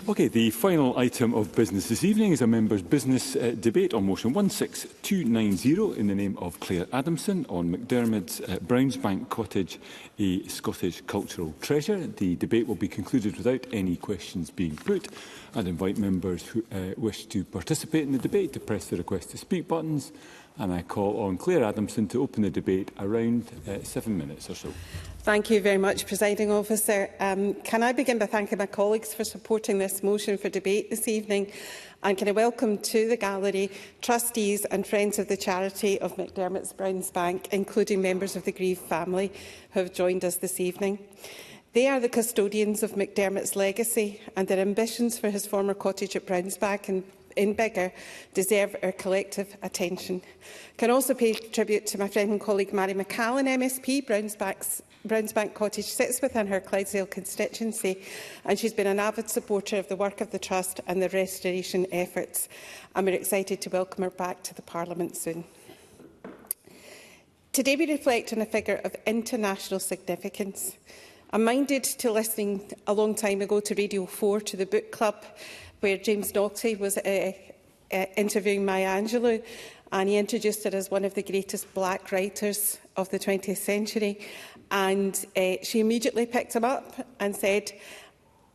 Okay, the final item of business this evening is a members' business debate on motion 16290 in the name of Claire Adamson on McDermott's Brownsbank Cottage, a Scottish cultural treasure. The debate will be concluded without any questions being put. I'd invite members who wish to participate in the debate to press the request to speak buttons, and I call on Claire Adamson to open the debate around 7 minutes or so. Thank you very much, Presiding Officer. Can I begin by thanking my colleagues for supporting this motion for debate this evening, and can I welcome to the gallery trustees and friends of the charity of McDermott's Brownsbank, including members of the Grieve family who have joined us this evening. They are the custodians of McDermott's legacy, and their ambitions for his former cottage at Brownsbank in Biggar deserve our collective attention. I can also pay tribute to my friend and colleague Mary McCallan, MSP. Brownsbank Cottage sits within her Clydesdale constituency, and she's been an avid supporter of the work of the Trust and the restoration efforts, and we're excited to welcome her back to the Parliament soon. Today we reflect on a figure of international significance. I'm minded to listening a long time ago to Radio 4, to the book club, where James Naughtie was interviewing Maya Angelou, and he introduced her as one of the greatest black writers of the 20th century. And she immediately picked him up and said,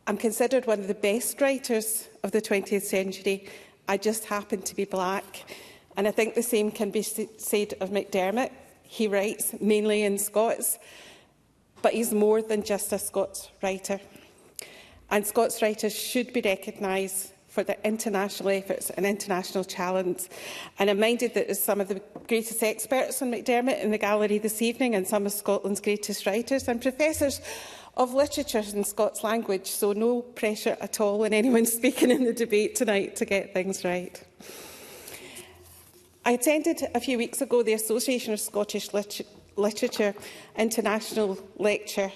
"I'm considered one of the best writers of the 20th century. I just happen to be black." And I think the same can be said of McDermott. He writes mainly in Scots, but he's more than just a Scots writer. And Scots writers should be recognised for their international efforts and international challenge. And I'm minded that there's some of the greatest experts on McDermott in the gallery this evening, and some of Scotland's greatest writers and professors of literature in Scots language, so no pressure at all in anyone speaking in the debate tonight to get things right. I attended a few weeks ago the Association of Scottish Literature International Lecture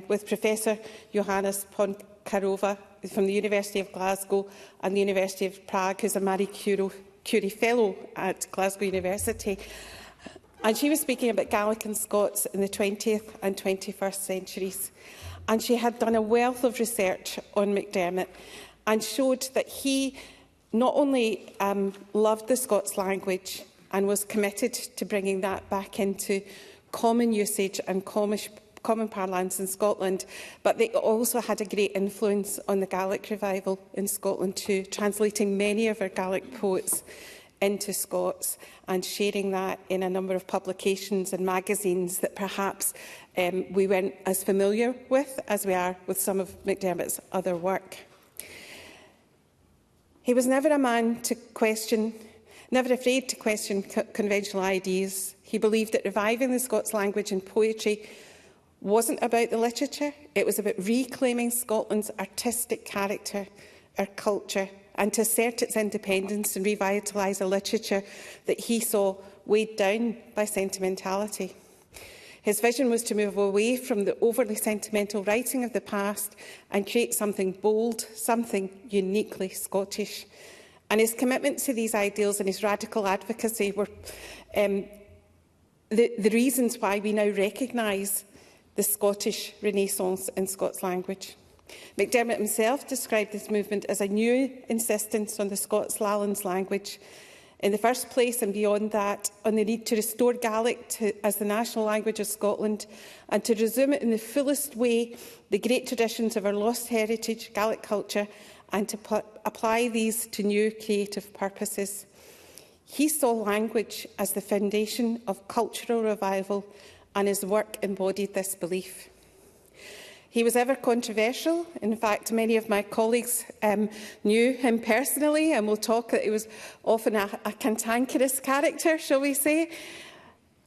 with Professor Johannes Ponkarova from the University of Glasgow and the University of Prague, who's a Marie Curie Fellow at Glasgow University. And she was speaking about Gaelic and Scots in the 20th and 21st centuries. And she had done a wealth of research on McDermott and showed that he not only loved the Scots language and was committed to bringing that back into common usage and common parlance in Scotland, but they also had a great influence on the Gaelic revival in Scotland too, translating many of our Gaelic poets into Scots and sharing that in a number of publications and magazines that perhaps we weren't as familiar with as we are with some of McDermott's other work. He was never a man to question, never afraid to question conventional ideas. He believed that reviving the Scots language and poetry wasn't about the literature, it was about reclaiming Scotland's artistic character, our culture, and to assert its independence and revitalise a literature that he saw weighed down by sentimentality. His vision was to move away from the overly sentimental writing of the past and create something bold, something uniquely Scottish. And his commitment to these ideals and his radical advocacy were the reasons why we now recognise the Scottish Renaissance in Scots language. McDermott himself described this movement as a new insistence on the Scots Lowlands language. In the first place, and beyond that, on the need to restore Gaelic as the national language of Scotland and to resume it in the fullest way the great traditions of our lost heritage, Gaelic culture, and to apply these to new creative purposes. He saw language as the foundation of cultural revival, and his work embodied this belief. He was ever controversial. In fact, many of my colleagues knew him personally, and will talk that he was often a cantankerous character, shall we say.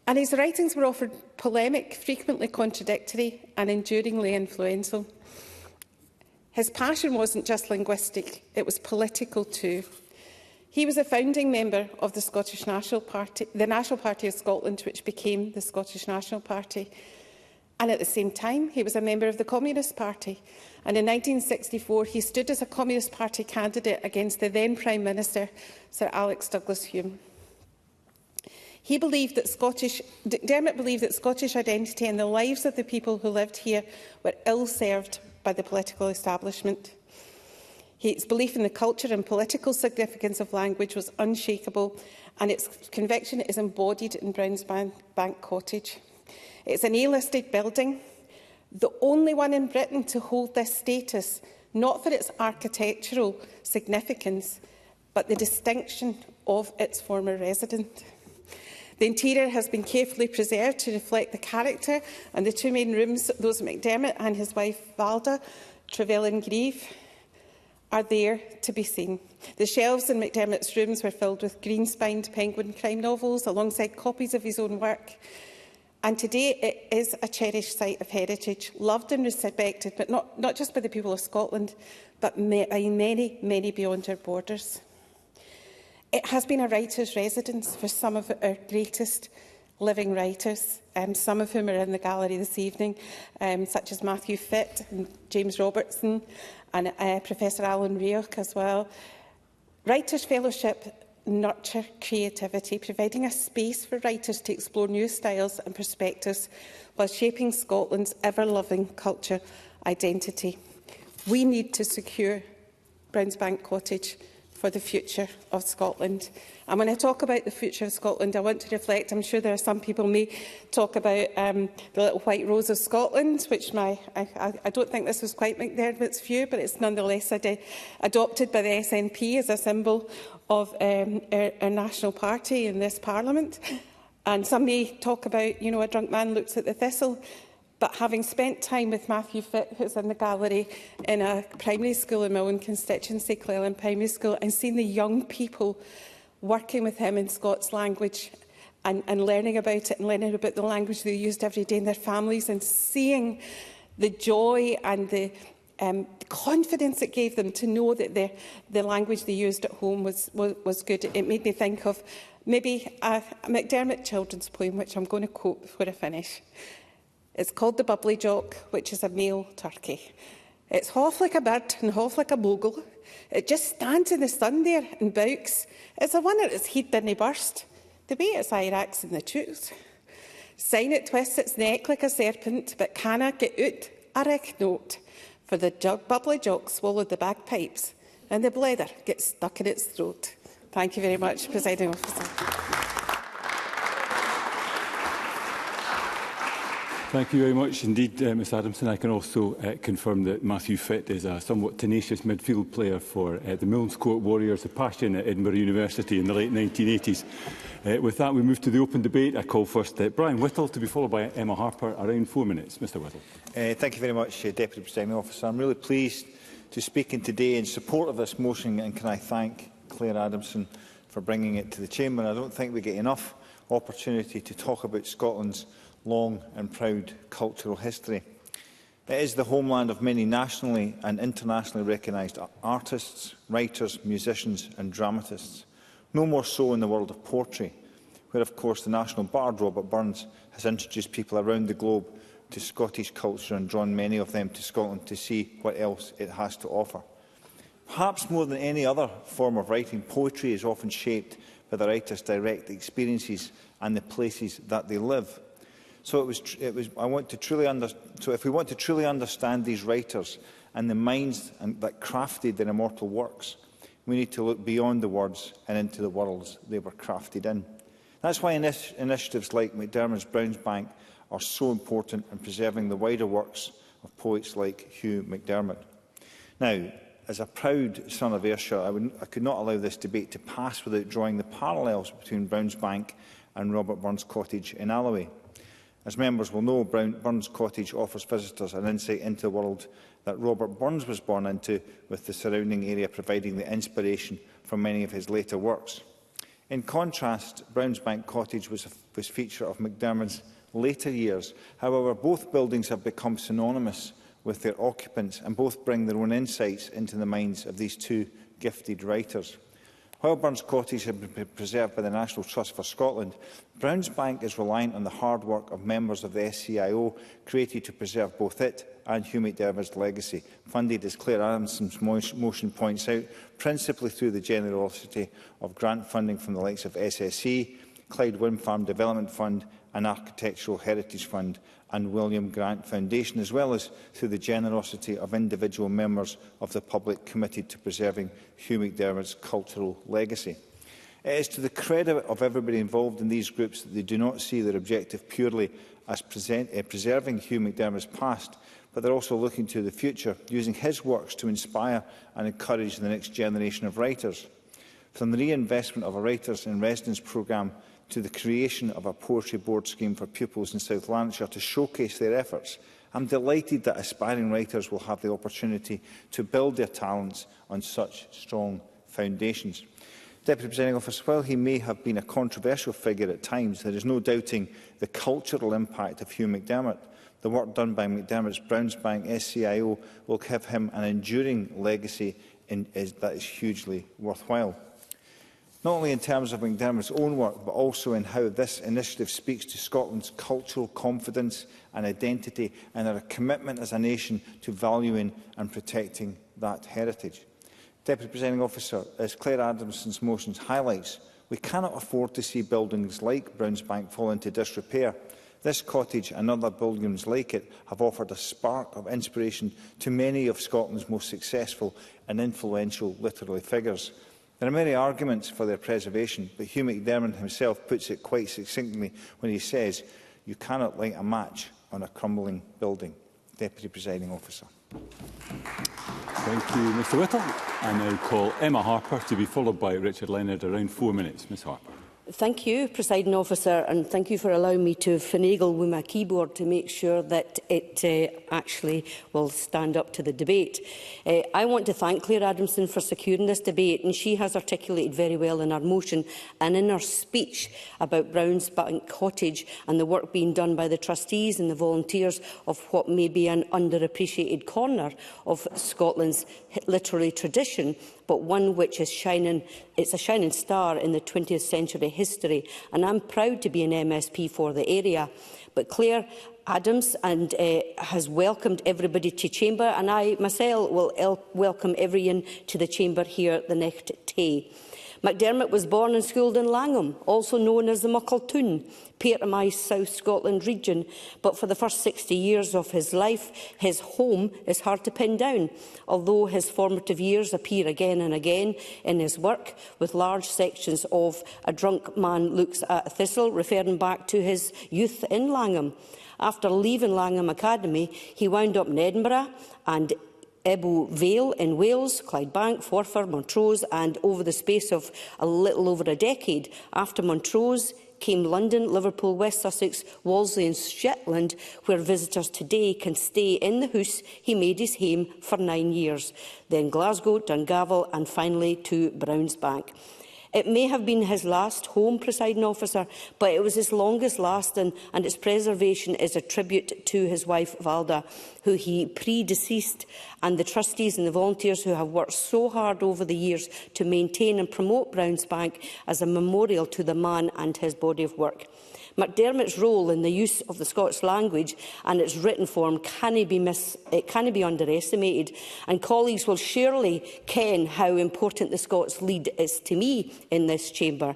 And his writings were often polemic, frequently contradictory, and enduringly influential. His passion wasn't just linguistic, it was political too. He was a founding member of the Scottish National Party, the National Party of Scotland, which became the Scottish National Party. And at the same time, he was a member of the Communist Party. And in 1964, he stood as a Communist Party candidate against the then Prime Minister, Sir Alex Douglas-Home. Dermot believed that Scottish identity and the lives of the people who lived here were ill-served by the political establishment. His belief in the culture and political significance of language was unshakable, and its conviction is embodied in Brownsbank Cottage. It's an A-listed building, the only one in Britain to hold this status, not for its architectural significance, but the distinction of its former resident. The interior has been carefully preserved to reflect the character, and the two main rooms, those of McDermott and his wife Valda Trevelyan-Grieve, are there to be seen. The shelves in McDermott's rooms were filled with green-spined Penguin crime novels alongside copies of his own work. And today it is a cherished site of heritage, loved and respected, but not just by the people of Scotland, but by many, many beyond our borders. It has been a writer's residence for some of our greatest living writers, some of whom are in the gallery this evening, such as Matthew Fitt and James Robertson and Professor Alan Rioch as well. Writers' Fellowship nurture creativity, providing a space for writers to explore new styles and perspectives while shaping Scotland's ever-loving culture identity. We need to secure Brownsbank Cottage for the future of Scotland. And when I talk about the future of Scotland, I want to reflect, I'm sure there are some people may talk about the little white rose of Scotland, which I don't think this was quite McDermott's view, but it's nonetheless adopted by the SNP as a symbol of our national party in this Parliament. And some may talk about, you know, a drunk man looks at the thistle. But having spent time with Matthew Fitt, who's in the gallery, in a primary school in my own constituency, Cleland Primary School, and seeing the young people working with him in Scots language and learning about it and learning about the language they used every day in their families, and seeing the joy and the confidence it gave them to know that the language they used at home was good. It made me think of maybe a McDermott children's poem, which I'm going to quote before I finish. It's called The Bubbly Jock, which is a male turkey. It's half like a bird and half like a bogle. It just stands in the sun there and bouks. It's a wonder its head didn't burst, the way its eye racks in the tooth. Sign it twists its neck like a serpent, but canna get out a rick note, for the bubbly jock swallowed the bagpipes, and the blether gets stuck in its throat. Thank you very much, Presiding Officer. Thank you very much indeed, Ms Adamson. I can also confirm that Matthew Fitt is a somewhat tenacious midfield player for the Millscourt Warriors, a passion at Edinburgh University in the late 1980s. With that, we move to the open debate. I call first Brian Whittle, to be followed by Emma Harper. Around 4 minutes. Mr Whittle. Thank you very much, Deputy Presiding Officer. I'm really pleased to speak in today in support of this motion, and can I thank Claire Adamson for bringing it to the Chamber. I don't think we get enough opportunity to talk about Scotland's long and proud cultural history. It is the homeland of many nationally and internationally recognised artists, writers, musicians and dramatists. No more so in the world of poetry, where of course the national bard Robert Burns has introduced people around the globe to Scottish culture and drawn many of them to Scotland to see what else it has to offer. Perhaps more than any other form of writing, poetry is often shaped by the writer's direct experiences and the places that they live. So if we want to truly understand these writers and the minds that crafted their immortal works, we need to look beyond the words and into the worlds they were crafted in. That's why initiatives like McDermott's Brownsbank are so important in preserving the wider works of poets like Hugh McDermott. Now, as a proud son of Ayrshire, I could not allow this debate to pass without drawing the parallels between Brownsbank and Robert Burns Cottage in Alloway. As members will know, Burns Cottage offers visitors an insight into the world that Robert Burns was born into, with the surrounding area providing the inspiration for many of his later works. In contrast, Brownsbank Cottage was a feature of McDermott's later years. However, both buildings have become synonymous with their occupants, and both bring their own insights into the minds of these two gifted writers. While Burns Cottage has been preserved by the National Trust for Scotland, Brownsbank is reliant on the hard work of members of the SCIO, created to preserve both it and Hugh McDermott's legacy, funded, as Claire Adamson's motion points out, principally through the generosity of grant funding from the likes of SSE, Clyde Wind Farm Development Fund and Architectural Heritage Fund and William Grant Foundation, as well as through the generosity of individual members of the public committed to preserving Hugh McDermott's cultural legacy. It is to the credit of everybody involved in these groups that they do not see their objective purely as preserving Hugh McDermott's past, but they're also looking to the future, using his works to inspire and encourage the next generation of writers. From the reinvestment of a Writers in Residence programme to the creation of a poetry board scheme for pupils in South Lanarkshire to showcase their efforts, I'm delighted that aspiring writers will have the opportunity to build their talents on such strong foundations. Deputy Presiding Officer, while he may have been a controversial figure at times, there is no doubting the cultural impact of Hugh McDermott. The work done by McDermott's Brownsbank SCIO will give him an enduring legacy that is hugely worthwhile. Not only in terms of McDermott's own work, but also in how this initiative speaks to Scotland's cultural confidence and identity and our commitment as a nation to valuing and protecting that heritage. Deputy Presiding Officer, as Claire Adamson's motions highlights, we cannot afford to see buildings like Brownsbank fall into disrepair. This cottage and other buildings like it have offered a spark of inspiration to many of Scotland's most successful and influential literary figures. There are many arguments for their preservation, but Hugh McDermott himself puts it quite succinctly when he says, "You cannot light a match on a crumbling building." Deputy Presiding Officer. Thank you, Mr Whittle. I now call Emma Harper to be followed by Richard Leonard. Around 4 minutes. Ms Harper. Thank you, Presiding Officer, and thank you for allowing me to finagle with my keyboard to make sure that it actually will stand up to the debate. I want to thank Claire Adamson for securing this debate, and she has articulated very well in her motion and in her speech about Brownsbank Cottage and the work being done by the trustees and the volunteers of what may be an underappreciated corner of Scotland's literary tradition, but one which is it's a shining star in the 20th century history, and I'm proud to be an MSP for the area. But Claire Adams has welcomed everybody to Chamber, and I myself will welcome everyone to the Chamber here the next day. McDermott was born and schooled in Langham, also known as the Muckletown, Petermise, South Scotland region, but for the first 60 years of his life, his home is hard to pin down, although his formative years appear again and again in his work, with large sections of A Drunk Man Looks at a Thistle referring back to his youth in Langham. After leaving Langham Academy, he wound up in Edinburgh and Ebbw Vale in Wales, Clydebank, Forfar, Montrose, and over the space of a little over a decade after Montrose came London, Liverpool, West Sussex, Wolseley and Shetland, where visitors today can stay in the house he made his home for 9 years, then Glasgow, Dungavel and finally to Brownsbank. It may have been his last home, Presiding Officer, but it was his longest lasting, and its preservation is a tribute to his wife, Valda, who he predeceased, and the trustees and the volunteers who have worked so hard over the years to maintain and promote Brownsbank as a memorial to the man and his body of work. McDermott's role in the use of the Scots language and its written form cannot be underestimated, and colleagues will surely ken how important the Scots Lead is to me in this chamber.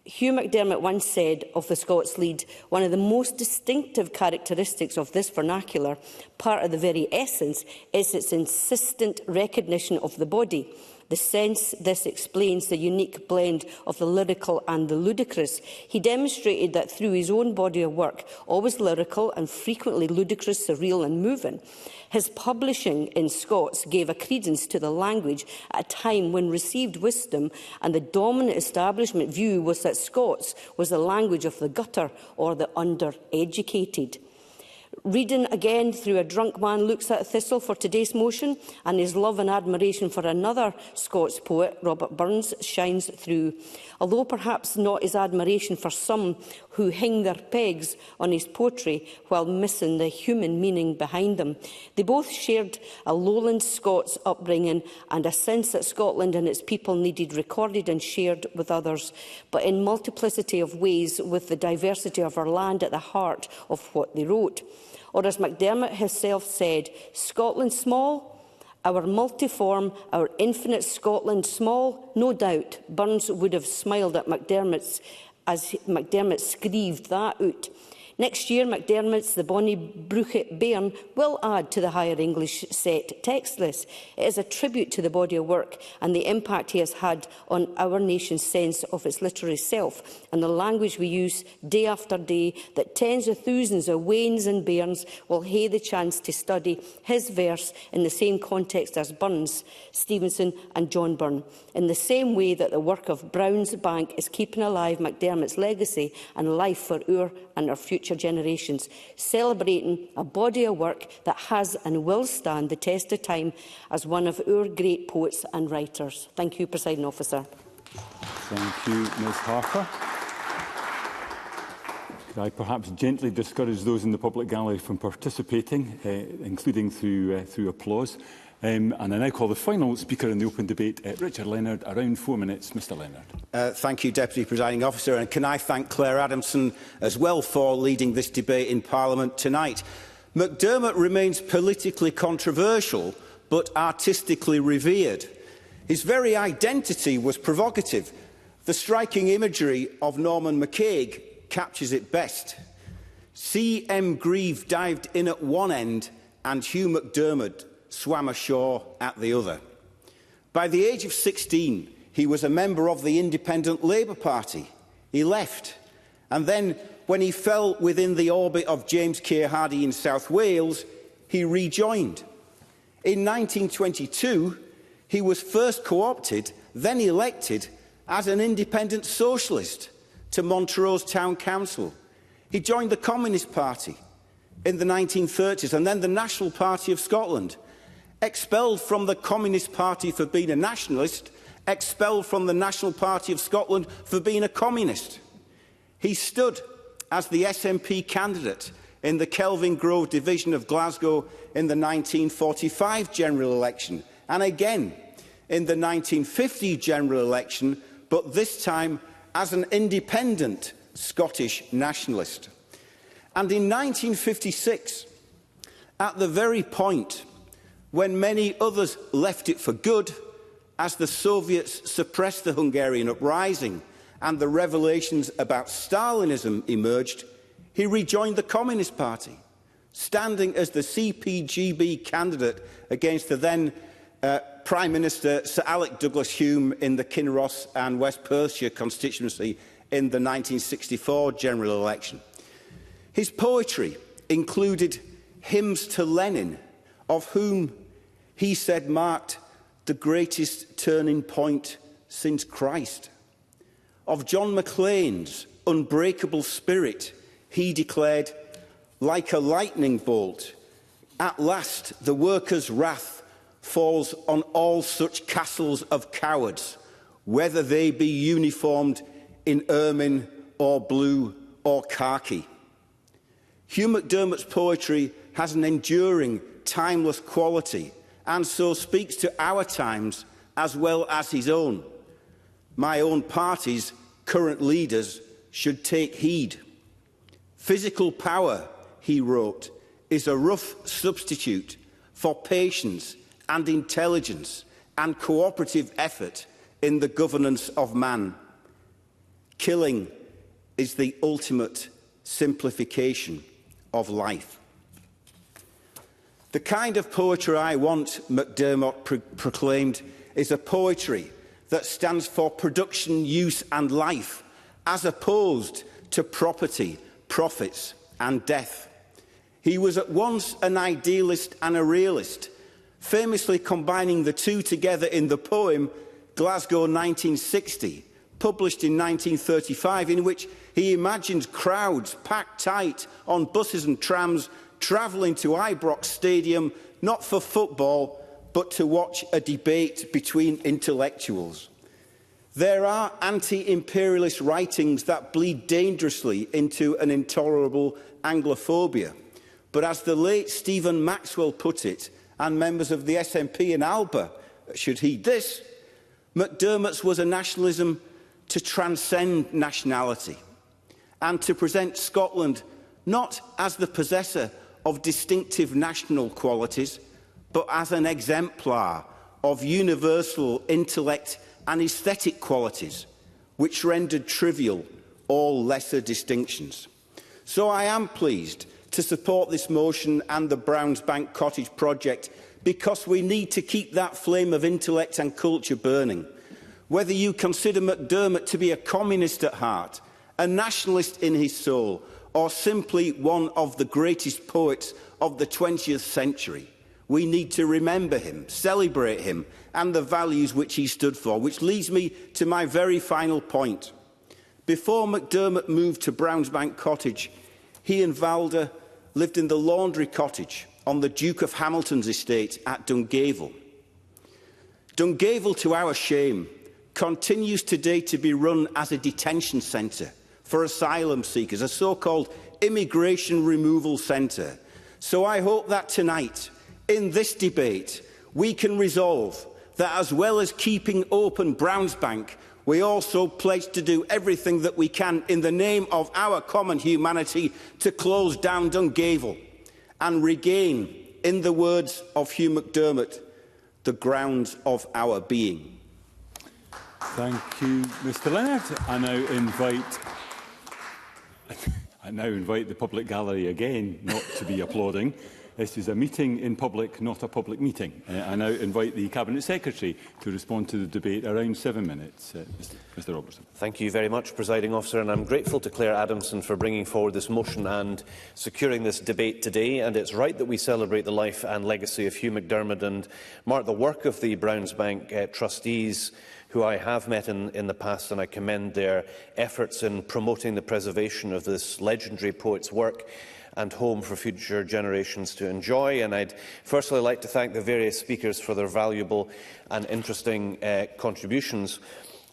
Hugh McDermott once said of the Scots Lead, one of the most distinctive characteristics of this vernacular, part of the very essence, is its insistent recognition of the body. The sense this explains the unique blend of the lyrical and the ludicrous. He demonstrated that through his own body of work, always lyrical and frequently ludicrous, surreal and moving. His publishing in Scots gave a credence to the language at a time when received wisdom and the dominant establishment view was that Scots was the language of the gutter or the undereducated. Reading again through A Drunk Man Looks at a Thistle for today's motion, and his love and admiration for another Scots poet, Robert Burns, shines through. Although perhaps not his admiration for some who hang their pegs on his poetry while missing the human meaning behind them. They both shared a lowland Scots upbringing and a sense that Scotland and its people needed recorded and shared with others, but in multiplicity of ways, with the diversity of our land at the heart of what they wrote. Or as McDermott himself said, Scotland small, our multiform, our infinite Scotland small, no doubt Burns would have smiled at McDermott's as McDermott screeved that out. Next year, McDermott's The Bonnie Bruchit Bairn will add to the Higher English set text list. It is a tribute to the body of work and the impact he has had on our nation's sense of its literary self and the language we use day after day, that tens of thousands of Waynes and Bairns will hae the chance to study his verse in the same context as Burns, Stevenson and John Byrne, in the same way that the work of Brown's Bank is keeping alive McDermott's legacy and life for our and our future generations, celebrating a body of work that has and will stand the test of time as one of our great poets and writers. Thank you, Presiding Officer. Thank you, Ms Harper. Could I perhaps gently discourage those in the public gallery from participating, including through applause? And I now call the final speaker in the open debate, Richard Leonard. Around 4 minutes. Mr Leonard. Thank you, Deputy Presiding Officer. And can I thank Claire Adamson as well for leading this debate in Parliament tonight. McDermott remains politically controversial, but artistically revered. His very identity was provocative. The striking imagery of Norman McCaig captures it best. C.M. Grieve dived in at one end and Hugh McDermott swam ashore at the other. By the age of 16, he was a member of the Independent Labour Party. He left, and then, when he fell within the orbit of James K. Hardie in South Wales, he rejoined. In 1922, he was first co-opted, then elected, as an independent socialist to Montrose Town Council. He joined the Communist Party in the 1930s and then the National Party of Scotland. Expelled from the Communist Party for being a nationalist, expelled from the National Party of Scotland for being a communist. He stood as the SNP candidate in the Kelvin Grove division of Glasgow in the 1945 general election, and again in the 1950 general election, but this time as an independent Scottish nationalist. And in 1956, at the very point when many others left it for good, as the Soviets suppressed the Hungarian uprising and the revelations about Stalinism emerged, he rejoined the Communist Party, standing as the CPGB candidate against the then Prime Minister Sir Alec Douglas-Home in the Kinross and West Perthshire constituency in the 1964 general election. His poetry included hymns to Lenin, of whom he said marked the greatest turning point since Christ. Of John Maclean's unbreakable spirit, he declared, like a lightning bolt, at last the workers' wrath falls on all such castles of cowards, whether they be uniformed in ermine or blue or khaki. Hugh McDermott's poetry has an enduring, timeless quality, and so speaks to our times as well as his own. My own party's current leaders should take heed. Physical power, he wrote, is a rough substitute for patience and intelligence and cooperative effort in the governance of man. Killing is the ultimate simplification of life. The kind of poetry I want, McDermott proclaimed, is a poetry that stands for production, use and life, as opposed to property, profits and death. He was at once an idealist and a realist, famously combining the two together in the poem Glasgow 1960, published in 1935, in which he imagined crowds packed tight on buses and trams travelling to Ibrox Stadium, not for football, but to watch a debate between intellectuals. There are anti-imperialist writings that bleed dangerously into an intolerable Anglophobia. But as the late Stephen Maxwell put it, and members of the SNP in Alba should heed this, McDermott's was a nationalism to transcend nationality and to present Scotland not as the possessor of distinctive national qualities, but as an exemplar of universal intellect and aesthetic qualities, which rendered trivial all lesser distinctions. So I am pleased to support this motion and the Brownsbank Cottage project, because we need to keep that flame of intellect and culture burning. Whether you consider MacDermot to be a communist at heart, a nationalist in his soul, or simply one of the greatest poets of the 20th century, we need to remember him, celebrate him, and the values which he stood for, which leads me to my very final point. Before MacDermot moved to Brownsbank Cottage, he and Valda lived in the Laundry Cottage on the Duke of Hamilton's estate at Dungavel. Dungavel, to our shame, continues today to be run as a detention centre for asylum seekers, a so-called immigration removal centre. So I hope that tonight, in this debate, we can resolve that, as well as keeping open Brownsbank, we also pledge to do everything that we can in the name of our common humanity to close down Dungavel and regain, in the words of Hugh MacDermot, the grounds of our being. Thank you, Mr Leonard. I now invite the public gallery again not to be applauding. This is a meeting in public, not a public meeting. I now invite the Cabinet Secretary to respond to the debate. Around 7 minutes. Mr Robertson. Thank you very much, Presiding Officer, and I'm grateful to Claire Adamson for bringing forward this motion and securing this debate today. And it's right that we celebrate the life and legacy of Hugh MacDermot and mark the work of the Brownsbank trustees, who I have met in the past, and I commend their efforts in promoting the preservation of this legendary poet's work and home for future generations to enjoy. And I'd firstly like to thank the various speakers for their valuable and interesting contributions.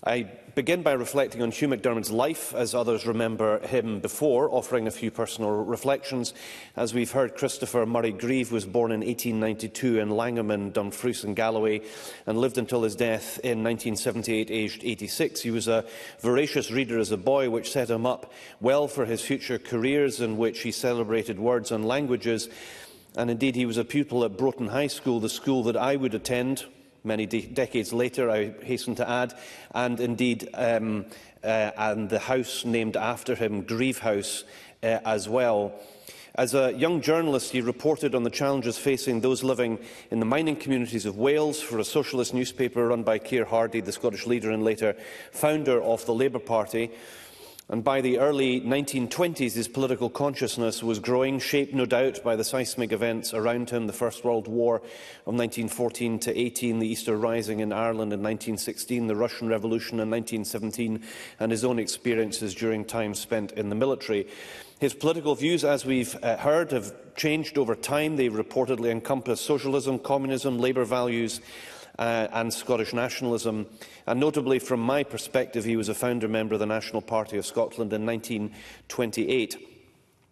I begin by reflecting on Hugh MacDermot's life, as others remember him before, offering a few personal reflections. As we've heard, Christopher Murray Grieve was born in 1892 in Langham in Dumfries and Galloway and lived until his death in 1978, aged 86. He was a voracious reader as a boy, which set him up well for his future careers, in which he celebrated words and languages. And indeed, he was a pupil at Broughton High School, the school that I would attend many decades later, I hasten to add, and indeed and the house named after him, Grieve House, as well. As a young journalist, he reported on the challenges facing those living in the mining communities of Wales for a socialist newspaper run by Keir Hardie, the Scottish leader and later founder of the Labour Party. And by the early 1920s, his political consciousness was growing, shaped no doubt by the seismic events around him, the First World War of 1914 to 18, the Easter Rising in Ireland in 1916, the Russian Revolution in 1917, and his own experiences during time spent in the military. His political views, as we've heard, have changed over time. They reportedly encompass socialism, communism, Labour values, and Scottish nationalism. And notably, from my perspective, he was a founder member of the National Party of Scotland in 1928.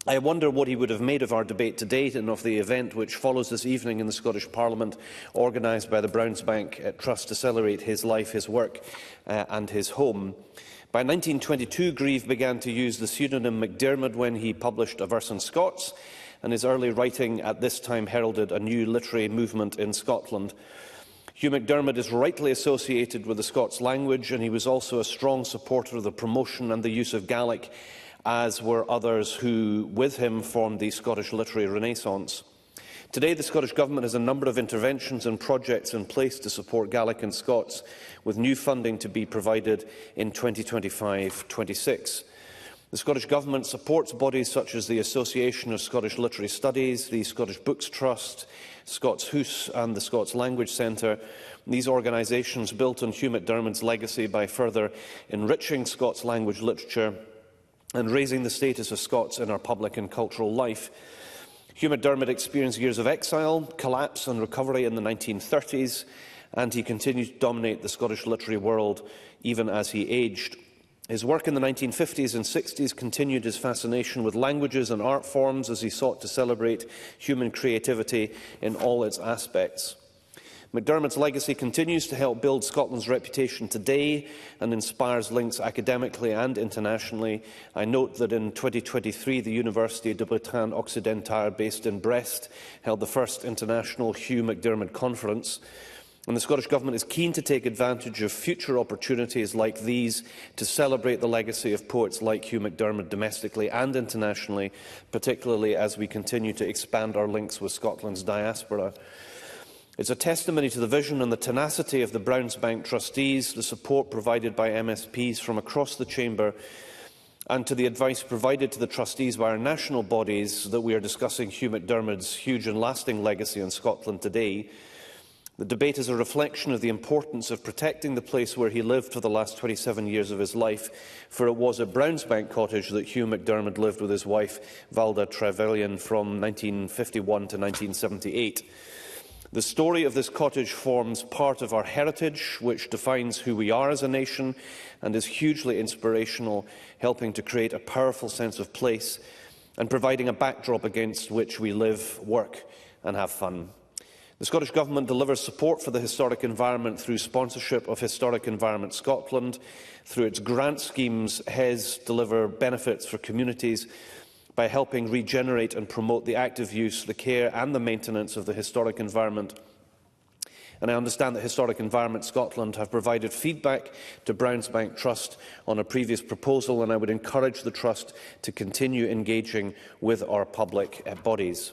I wonder what he would have made of our debate to date and of the event which follows this evening in the Scottish Parliament, organised by the Brownsbank Trust to celebrate his life, his work and his home. By 1922, Grieve began to use the pseudonym MacDermot when he published A Verse on Scots, and his early writing at this time heralded a new literary movement in Scotland. Hugh MacDermot is rightly associated with the Scots language, and he was also a strong supporter of the promotion and the use of Gaelic, as were others who, with him, formed the Scottish literary renaissance. Today, the Scottish Government has a number of interventions and projects in place to support Gaelic and Scots, with new funding to be provided in 2025-26. The Scottish Government supports bodies such as the Association of Scottish Literary Studies, the Scottish Books Trust, Scots House and the Scots Language Centre. These organisations built on Hugh MacDermot's legacy by further enriching Scots language literature and raising the status of Scots in our public and cultural life. Hugh MacDermot experienced years of exile, collapse and recovery in the 1930s, and he continued to dominate the Scottish literary world even as he aged. His work in the 1950s and 60s continued his fascination with languages and art forms as he sought to celebrate human creativity in all its aspects. MacDermot's legacy continues to help build Scotland's reputation today and inspires links academically and internationally. I note that in 2023, the Université de Bretagne Occidentale, based in Brest, held the first international Hugh MacDermot conference. And the Scottish Government is keen to take advantage of future opportunities like these to celebrate the legacy of poets like Hugh MacDiarmid domestically and internationally, particularly as we continue to expand our links with Scotland's diaspora. It's a testimony to the vision and the tenacity of the Brownsbank trustees, the support provided by MSPs from across the Chamber, and to the advice provided to the trustees by our national bodies that we are discussing Hugh MacDiarmid's huge and lasting legacy in Scotland today. The debate is a reflection of the importance of protecting the place where he lived for the last 27 years of his life, for it was at Brownsbank Cottage that Hugh MacDiarmid lived with his wife, Valda Trevelyan, from 1951 to 1978. The story of this cottage forms part of our heritage, which defines who we are as a nation and is hugely inspirational, helping to create a powerful sense of place and providing a backdrop against which we live, work and have fun. The Scottish Government delivers support for the historic environment through sponsorship of Historic Environment Scotland. Through its grant schemes, HES deliver benefits for communities by helping regenerate and promote the active use, the care and the maintenance of the historic environment. And I understand that Historic Environment Scotland have provided feedback to Brownsbank Trust on a previous proposal, and I would encourage the Trust to continue engaging with our public bodies.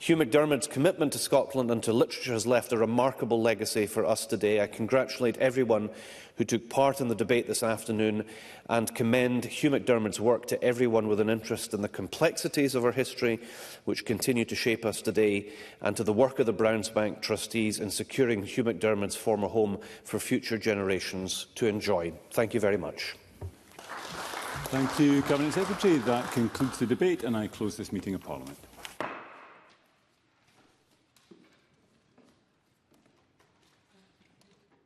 Hugh MacDiarmid's commitment to Scotland and to literature has left a remarkable legacy for us today. I congratulate everyone who took part in the debate this afternoon and commend Hugh MacDiarmid's work to everyone with an interest in the complexities of our history, which continue to shape us today, and to the work of the Brownsbank trustees in securing Hugh MacDiarmid's former home for future generations to enjoy. Thank you very much. Thank you, Cabinet Secretary. That concludes the debate, and I close this meeting of Parliament.